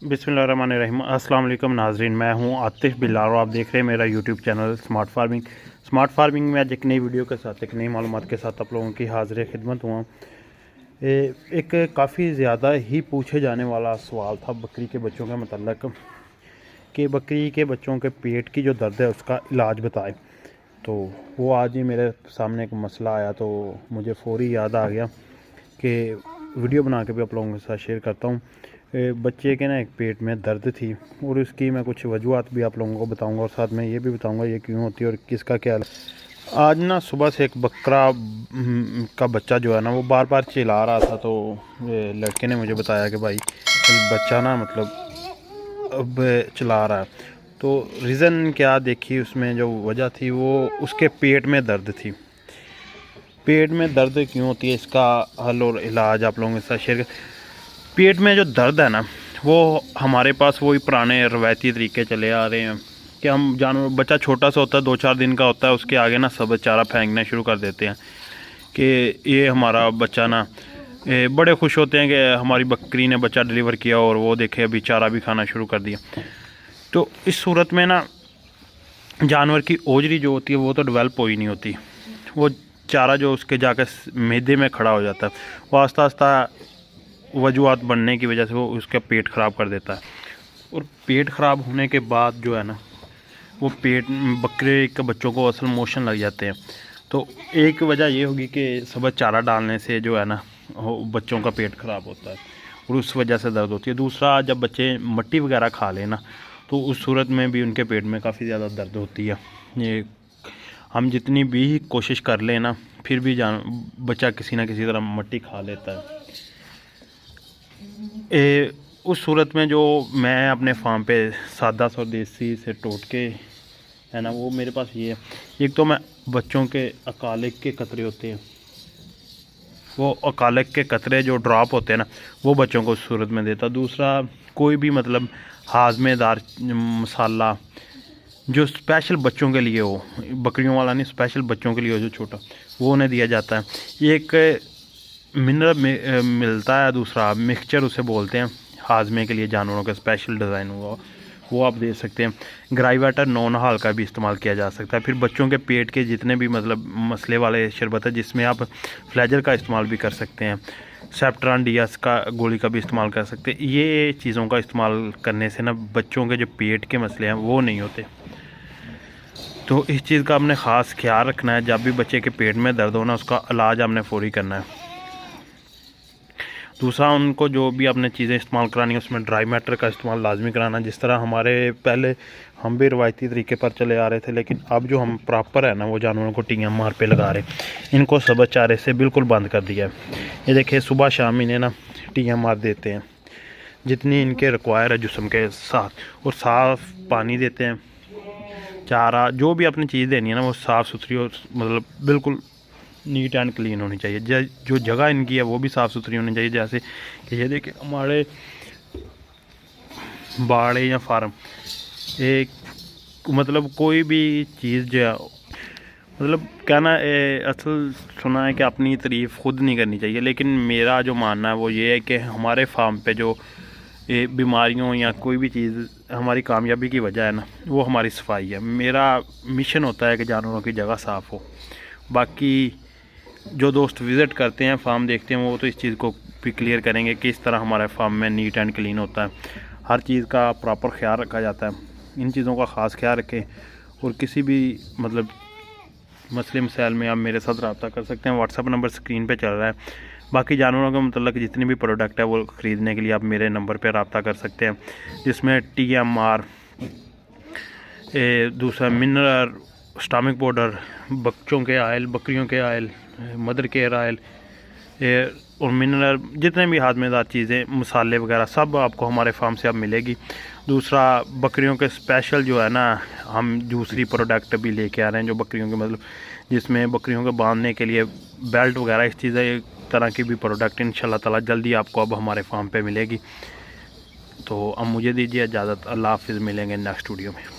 बिस्मिल्लाहिर्रहमानिर्रहीम। अस्सलाम वालेकुम नाजरीन, मैं हूं आतिफ बिलाल और आप देख रहे हैं मेरा यूट्यूब चैनल स्मार्ट फार्मिंग में आज एक नई वीडियो के साथ एक नई मालूमात के साथ आप लोगों की हाजिर खिदमत हुआ। एक काफ़ी ज़्यादा ही पूछे जाने वाला सवाल था बकरी के बच्चों के मतलब कि बकरी के बच्चों के पेट की जो दर्द है उसका इलाज बताएं। तो वो आज ही मेरे सामने एक मसला आया तो मुझे फ़ौरी याद आ गया कि वीडियो बना के भी आप लोगों के साथ शेयर करता हूँ। बच्चे के ना एक पेट में दर्द थी और उसकी मैं कुछ वजूहत भी आप लोगों को बताऊंगा और साथ में ये भी बताऊंगा ये क्यों होती है और किसका क्या। आज ना सुबह से एक बकरा का बच्चा जो है ना वो बार बार चिल्ला रहा था। तो लड़के ने मुझे बताया कि भाई बच्चा ना मतलब अब चिल्ला रहा है। तो रीज़न क्या देखी उसमें जो वजह थी वो उसके पेट में दर्द थी। पेट में दर्द क्यों होती है इसका हल और इलाज आप लोगों के साथ शेयर। पेट में जो दर्द है ना वो हमारे पास वही पुराने रवायती तरीके चले आ रहे हैं कि हम जानवर बच्चा छोटा सा होता है 2-4 दिन का होता है उसके आगे ना सब चारा फेंकना शुरू कर देते हैं कि ये हमारा बच्चा ना बड़े खुश होते हैं कि हमारी बकरी ने बच्चा डिलीवर किया और वो देखे अभी चारा भी खाना शुरू कर दिया। तो इस सूरत में ना जानवर की ओजरी जो होती है वो तो डेवलप हो ही नहीं होती। वो चारा जो उसके जाकर मैदे में खड़ा हो जाता है वो आस्ता आस्ता वजूहत बनने की वजह से वो उसका पेट ख़राब कर देता है। और पेट ख़राब होने के बाद जो है ना वो पेट बकरे के बच्चों को असल मोशन लग जाते हैं। तो एक वजह ये होगी कि सुबह चारा डालने से जो है ना बच्चों का पेट ख़राब होता है और उस वजह से दर्द होती है। दूसरा, जब बच्चे मट्टी वगैरह खा लें ना तो उस सूरत में भी उनके पेट में काफ़ी ज़्यादा दर्द होती है। ये हम जितनी भी कोशिश कर लें ना फिर भी बच्चा किसी ना किसी तरह मट्टी खा लेता है। उस सूरत में जो मैं अपने फार्म पे सादा और देसी से टोटके है ना वो मेरे पास ये है। एक तो मैं बच्चों के अकालिक के कतरे होते हैं वो अकालिक के कतरे जो ड्रॉप होते हैं ना वो बच्चों को उस सूरत में देता। दूसरा, कोई भी मतलब हाजमेदार मसाला जो स्पेशल बच्चों के लिए हो, बकरियों वाला नहीं, स्पेशल बच्चों के लिए हो जो छोटा, वो उन्हें दिया जाता है। एक मिनरल मिलता है, दूसरा मिक्सचर उसे बोलते हैं हाजमे के लिए जानवरों का स्पेशल डिज़ाइन हुआ वो आप दे सकते हैं। ग्राइवाटर नॉन हाल का भी इस्तेमाल किया जा सकता है। फिर बच्चों के पेट के जितने भी मतलब मसले वाले शरबत है जिसमें आप फ्लैजर का इस्तेमाल भी कर सकते हैं, सेप्ट्रान डियास का गोली का भी इस्तेमाल कर सकते हैं। ये चीज़ों का इस्तेमाल करने से ना बच्चों के जो पेट के मसले हैं वो नहीं होते। तो इस चीज़ का आपने ख़ास ख्याल रखना है। जब भी बच्चे के पेट में दर्द हो ना उसका इलाज आपने फ़ौरी करना है। दूसरा, उनको जो भी आपने चीज़ें इस्तेमाल करानी है उसमें ड्राई मैटर का इस्तेमाल लाजमी कराना। जिस तरह हमारे पहले हम भी रवायती तरीके पर चले आ रहे थे लेकिन अब जो हम प्रॉपर है ना वो जानवरों को TMR पे लगा रहे हैं। इनको सबज चारे से बिल्कुल बंद कर दिया है। ये देखिए सुबह शाम इन्हें ना TMR देते हैं जितनी इनके रिक्वायर है जिस्म के साथ, और साफ़ पानी देते हैं। चारा जो भी अपनी चीज़ देनी है ना वो साफ़ सुथरी और मतलब बिल्कुल नीट एंड क्लीन होनी चाहिए। जो जगह इनकी है वो भी साफ़ सुथरी होनी चाहिए। जैसे कि ये देखिए हमारे बाड़े या फार्म एक मतलब कोई भी चीज़ जो है मतलब कहना असल सुना है कि अपनी तारीफ़ ख़ुद नहीं करनी चाहिए, लेकिन मेरा जो मानना है वो ये है कि हमारे फार्म पे जो बीमारियों या कोई भी चीज़ हमारी कामयाबी की वजह है ना वो हमारी सफाई है। मेरा मिशन होता है कि जानवरों की जगह साफ़ हो। बाकी जो दोस्त विज़िट करते हैं फार्म देखते हैं वो तो इस चीज़ को भी क्लियर करेंगे कि इस तरह हमारे फार्म में नीट एंड क्लीन होता है, हर चीज़ का प्रॉपर ख्याल रखा जाता है। इन चीज़ों का ख़ास ख्याल रखें और किसी भी मतलब मसले मसाइल में आप मेरे साथ रब्ता कर सकते हैं। व्हाट्सअप नंबर स्क्रीन पे चल रहा है। बाकी जानवरों के मतलब जितने भी प्रोडक्ट है वो ख़रीदने के लिए आप मेरे नंबर पर रब्ता कर सकते हैं, जिसमें TMR, दूसरा मिनरल स्टमक पाउडर, बच्चों के आयल, बकरियों के आयल, मदर केयर आयल और मिनरल जितने भी हाजमेदार चीज़ें मसाले वगैरह सब आपको हमारे फार्म से अब मिलेगी। दूसरा, बकरियों के स्पेशल जो है ना हम दूसरी प्रोडक्ट भी लेके आ रहे हैं जो बकरियों के मतलब जिसमें बकरियों को बांधने के लिए बेल्ट वगैरह इस चीज़ें तरह की भी प्रोडक्ट इंशाल्लाह ताला जल्दी आपको अब हमारे फार्म पे मिलेगी। तो अब मुझे दीजिए इजाज़त। अल्लाह हाफ़िज़, मिलेंगे नेक्स्ट वीडियो में।